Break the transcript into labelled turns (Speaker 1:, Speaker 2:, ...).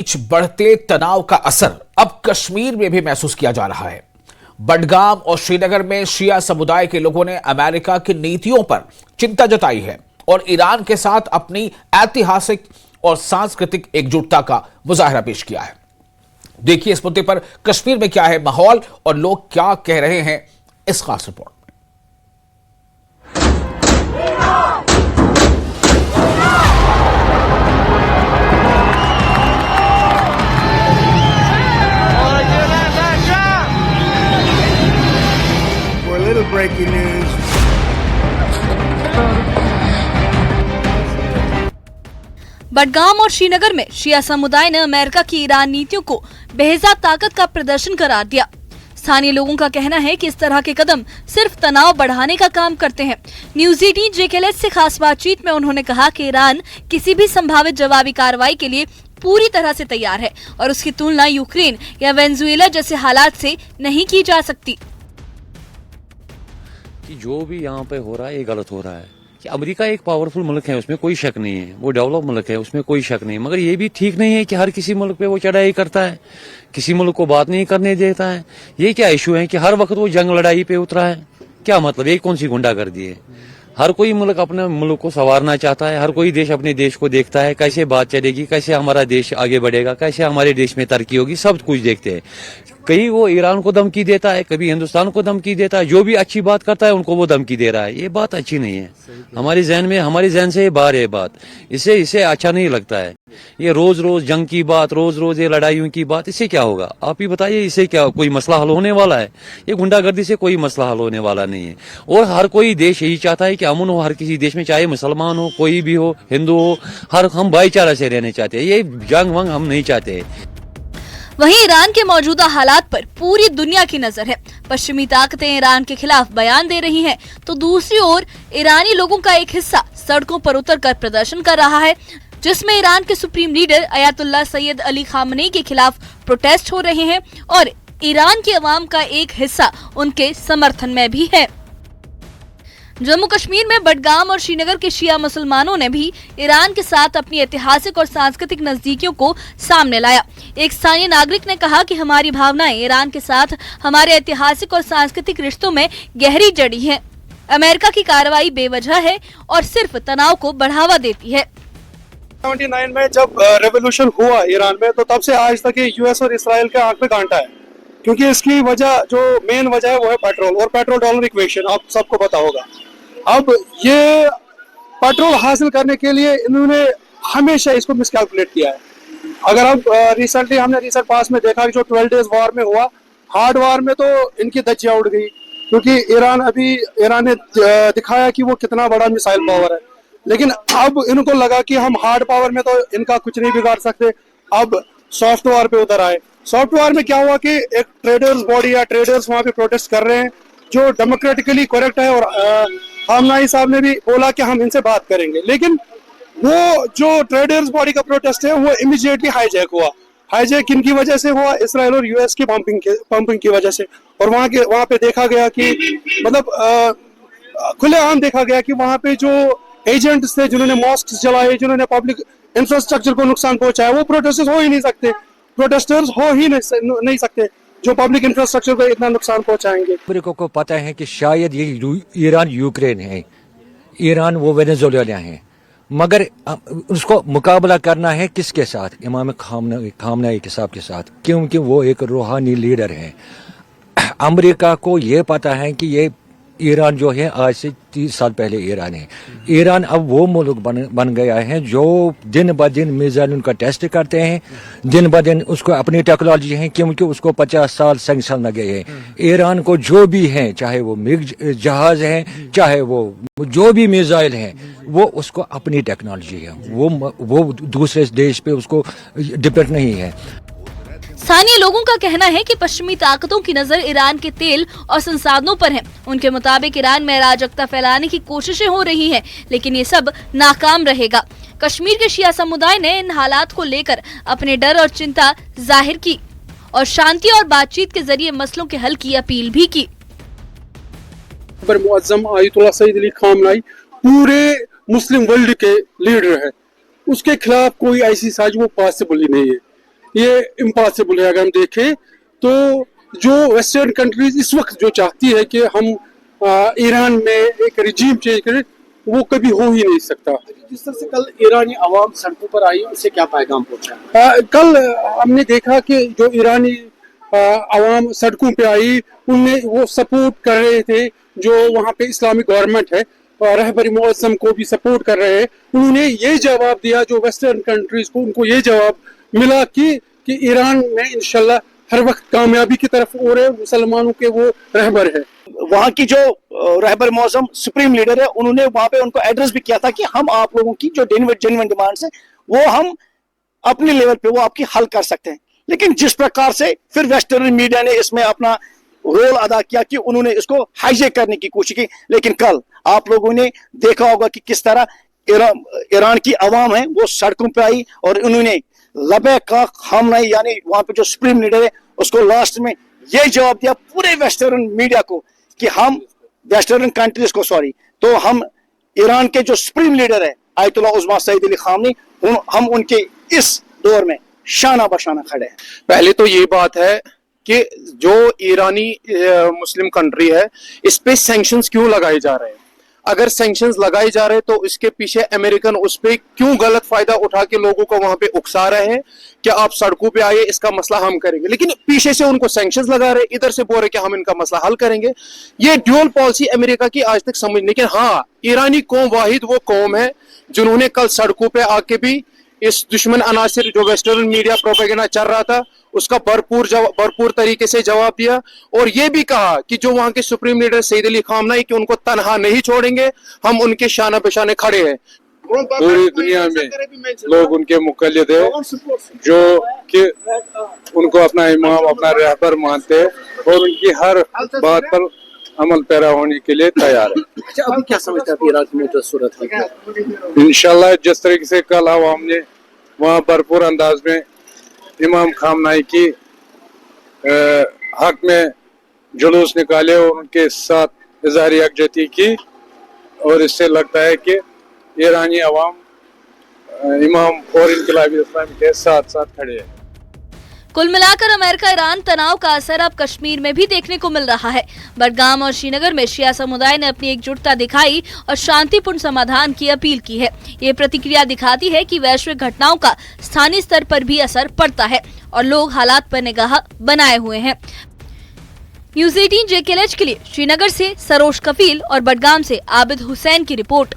Speaker 1: बढ़ते तनाव का असर अब कश्मीर में भी महसूस किया जा रहा है। बडगाम और श्रीनगर में शिया समुदाय के लोगों ने अमेरिका की नीतियों पर चिंता जताई है और ईरान के साथ अपनी ऐतिहासिक और सांस्कृतिक एकजुटता का मुजाहरा पेश किया है। देखिए इस मुद्दे पर कश्मीर में क्या है माहौल और लोग क्या कह रहे हैं, इस खास रिपोर्ट।
Speaker 2: Breaking news.
Speaker 3: बडगाम और श्रीनगर में शिया समुदाय ने अमेरिका की ईरान नीतियों को बेहजा ताकत का प्रदर्शन करार दिया। स्थानीय लोगों का कहना है कि इस तरह के कदम सिर्फ तनाव बढ़ाने का काम करते हैं। न्यूज़ 18 JKLS से खास बातचीत में उन्होंने कहा कि ईरान किसी भी संभावित जवाबी कार्रवाई के लिए पूरी तरह से तैयार है और उसकी तुलना यूक्रेन या वेनेजुएला जैसे हालात से नहीं की जा सकती।
Speaker 4: कि जो भी यहाँ पे हो रहा है ये गलत हो रहा है। कि अमेरिका एक पावरफुल मुल्क है, उसमें कोई शक नहीं है, वो डेवलप मुल्क है, उसमें कोई शक नहीं, मगर ये भी ठीक नहीं है कि हर किसी मुल्क पे वो चढ़ाई करता है, किसी मुल्क को बात नहीं करने देता है। ये क्या इशू है कि हर वक्त वो जंग लड़ाई पे उतरा है? क्या मतलब, ये कौन सी गुंडागर्दी है? हर कोई मुल्क अपने मुल्क को संवारना चाहता है, हर कोई देश अपने देश को देखता है, कैसे बात चलेगी, कैसे हमारा देश आगे बढ़ेगा, कैसे हमारे देश में तरक्की होगी, सब कुछ देखते हैं। कहीं वो ईरान को धमकी देता है, कभी हिंदुस्तान को धमकी देता है, जो भी अच्छी बात करता है उनको वो धमकी दे रहा है। ये बात अच्छी नहीं है, हमारे जहन से ये बाहर है बात, इसे अच्छा नहीं लगता है। ये रोज रोज जंग की बात, रोज रोज ये लड़ाइयों की बात, इससे क्या होगा? आप ही बताइए, इससे क्या कोई मसला हल होने वाला है? ये गुंडागर्दी से कोई मसला हल होने वाला नहीं है। और हर कोई देश यही चाहता है कि अमन हो हर किसी देश में, चाहे मुसलमान हो, कोई भी हो, हिंदू हो, हम भाईचारा से रहने चाहते हैं। ये जंग वंग हम नहीं चाहते।
Speaker 3: वहीं ईरान के मौजूदा हालात पर पूरी दुनिया की नजर है। पश्चिमी ताकतें ईरान के खिलाफ बयान दे रही हैं, तो दूसरी ओर ईरानी लोगों का एक हिस्सा सड़कों पर उतरकर प्रदर्शन कर रहा है, जिसमें ईरान के supreme leader Ayatollah Syed Ali Khamenei के खिलाफ प्रोटेस्ट हो रहे हैं और ईरान की अवाम का एक हिस्सा उनके समर्थन में भी है। जम्मू कश्मीर में बडगाम और श्रीनगर के शिया मुसलमानों ने भी ईरान के साथ अपनी ऐतिहासिक और सांस्कृतिक नजदीकियों को सामने लाया। एक स्थानीय नागरिक ने कहा कि हमारी भावनाएं ईरान के साथ हमारे ऐतिहासिक और सांस्कृतिक रिश्तों में गहरी जड़ी हैं। अमेरिका की कार्रवाई बेवजह है और सिर्फ तनाव को बढ़ावा देती है।
Speaker 5: 79 में जब रेवोल्यूशन हुआ ईरान में, तो तब से आज तक ये यूएस और इसराइल के आंख में कांटा है, क्योंकि इसकी वजह, जो मेन वजह है वो है पेट्रोल और पेट्रोल डॉलर इक्वेशन, आप सबको पता होगा। अब ये पेट्रोल हासिल करने के लिए इन्होंने हमेशा इसको मिसकैलकुलेट किया है। अगर हम हमने रिसेंट पास में देखा कि जो 12 डेज वॉर में हुआ, हार्ड वॉर में तो इनकी धज्जियां उड़ गई, क्योंकि ईरान ने दिखाया कि वो कितना बड़ा मिसाइल पावर है। लेकिन अब इनको लगा कि हम हार्ड पावर में तो इनका कुछ नहीं बिगाड़ सकते, अब सॉफ्ट वॉर पे उतर आए। सॉफ्ट वॉर में क्या हुआ कि एक ट्रेडर्स बॉडी या ट्रेडर्स वहां पे प्रोटेस्ट कर रहे हैं, जो डेमोक्रेटिकली करेक्ट है, और खामनेई साहब ने भी बोला कि हम इनसे बात करेंगे। लेकिन वो जो ट्रेडर्स बॉडी का प्रोटेस्ट है वो इमीडिएटली हाईजैक हुआ। हाईजैक किन की वजह से हुआ? इसराइल और यूएस की पंपिंग की वजह से। और वहां पे देखा गया कि मतलब खुलेआम देखा गया कि वहां पे जो एजेंट्स थे, जिन्होंने मॉस्क जलाए, जिन्होंने पब्लिक इंफ्रास्ट्रक्चर को नुकसान पहुंचाया, वो प्रोटेस्टर्स हो ही नहीं सकते जो पब्लिक इंफ्रास्ट्रक्चर को इतना नुकसान पहुंचाएंगे।
Speaker 6: अमेरिका को पता है कि शायद ये ईरान यूक्रेन है, ईरान वो वेनेजुएला है, मगर उसको मुकाबला करना है किसके साथ? इमाम खामनेई के साथ, क्योंकि वो एक रूहानी लीडर है। अमेरिका को ये पता है कि ये ईरान जो है आज से 30 साल पहले ईरान है। ईरान अब वो मुल्क बन गया है जो दिन ब दिन मिसाइल उनका टेस्ट करते हैं, दिन ब दिन उसको अपनी टेक्नोलॉजी है, क्योंकि उसको 50 साल सैंक्शन लगे हैं। ईरान को जो भी है, चाहे वो मिग जहाज है, चाहे वो जो भी मिसाइल है, वो उसको अपनी टेक्नोलॉजी है, वो दूसरे देश पे उसको डिपेंड नहीं है।
Speaker 3: स्थानीय लोगों का कहना है कि पश्चिमी ताकतों की नजर ईरान के तेल और संसाधनों पर है। उनके मुताबिक ईरान में अराजकता फैलाने की कोशिशें हो रही हैं, लेकिन ये सब नाकाम रहेगा। कश्मीर के शिया समुदाय ने इन हालात को लेकर अपने डर और चिंता जाहिर की और शांति और बातचीत के जरिए मसलों के हल की अपील भी की।
Speaker 5: मुअज़्ज़म अयातुल्लाह सैयद अली खामनेई पूरे मुस्लिम वर्ल्ड के लीडर है, उसके खिलाफ कोई ऐसी साजिश वो पॉसिबल ही नहीं है। ये इम्पॉसिबल है। अगर हम देखें तो जो वेस्टर्न कंट्रीज इस वक्त जो चाहती है कि हम ईरान में एक रिजीम चेंज करें, वो कभी हो ही नहीं सकता।
Speaker 7: जिस तरह से कल ईरानी आवाम सड़कों पर आई, उससे क्या पैगाम पहुंचा?
Speaker 5: कल हमने देखा कि जो ईरानी आवाम सड़कों पे आई, उनने वो सपोर्ट कर रहे थे जो वहाँ पे इस्लामिक गवर्नमेंट है, और रहबरी मुअज़्ज़म को भी सपोर्ट कर रहे हैं। उन्होंने ये जवाब दिया, जो वेस्टर्न कंट्रीज को, उनको ये जवाब मिला कि ईरान में इंशाल्लाह हर वक्त कामयाबी की तरफ और है, मुसलमानों के वो रहबर है।
Speaker 7: वहाँ की जो रहबर मौसम सुप्रीम लीडर है, उन्होंने वहाँ पे उनको एड्रेस भी किया था कि हम आप लोगों की जो जेन्युइन डिमांड्स है वो हम अपने लेवल पे वो आपकी हल कर सकते हैं। लेकिन जिस प्रकार से फिर वेस्टर्न मीडिया ने इसमें अपना रोल अदा किया कि उन्होंने इसको हाईजेक करने की कोशिश की, लेकिन कल आप लोगों ने देखा होगा कि किस तरह ईरान की आवाम है वो सड़कों पे आई और उन्होंने लबे का खामनाई, यानी वहां पे जो सुप्रीम लीडर है उसको लास्ट में ये जवाब दिया पूरे वेस्टर्न मीडिया को कि हम वेस्टर्न कंट्रीज को तो हम ईरान के जो सुप्रीम लीडर है आयतुल्लाह उज़्मा सईद अली ख़ामनी, हम उनके इस दौर में शाना बशाना खड़े हैं।
Speaker 8: पहले तो ये बात है कि जो ईरानी मुस्लिम कंट्री है, इस पे सैंक्शंस क्यों लगाए जा रहे हैं? अगर सैंक्शंस लगाए जा रहे हैं तो इसके पीछे अमेरिकन उस पे क्यों गलत फायदा उठा के लोगों को वहां पे उकसा रहे हैं कि आप सड़कों पे आइए, इसका मसला हम करेंगे, लेकिन पीछे से उनको सैंक्शंस लगा रहे, इधर से बोल रहे कि हम इनका मसला हल करेंगे। ये ड्यूअल पॉलिसी अमेरिका की आज तक समझ, लेकिन हाँ, ईरानी कौम वाहिद वो कौम है जिन्होंने कल सड़कों पे आके भी इस दुश्मन अनासिर जो वेस्टर्न मीडिया प्रोपेगेंडा चल रहा था उसका भरपूर तरीके से जवाब दिया, और ये भी कहा कि जो वहां के सुप्रीम लीडर सईद अली ख़ामनेई कि उनको तनहा नहीं छोड़ेंगे, हम उनके शाना पेशाने खड़े हैं।
Speaker 9: पूरी दुनिया में लोग उनके मुक़ल्लिद है, जो कि उनको अपना इमाम, अपना रहबर मानते हैं और उनकी हर बात पर अमल पैरा होने के लिए तैयार है।
Speaker 7: अच्छा, अभी क्या समझते हैं इराक में जो सूरत है?
Speaker 9: इंशाल्लाह जिस तरीके से कल आवाम ने वहाँ भरपूर अंदाज में इमाम ख़ामनेई की हक में जुलूस निकाले और उनके साथ इज़हार यकजहती की, और इससे लगता है कि ईरानी अवाम इमाम और इनक़िलाबी इस्लाम के साथ साथ खड़े हैं।
Speaker 3: कुल मिलाकर अमेरिका ईरान तनाव का असर अब कश्मीर में भी देखने को मिल रहा है। बडगाम और श्रीनगर में शिया समुदाय ने अपनी एकजुटता दिखाई और शांतिपूर्ण समाधान की अपील की है। ये प्रतिक्रिया दिखाती है कि वैश्विक घटनाओं का स्थानीय स्तर पर भी असर पड़ता है और लोग हालात पर निगाह बनाए हुए हैं। न्यूज़ 18 JKLH के लिए श्रीनगर से सरोज कफील और बडगाम से आबिद हुसैन की रिपोर्ट।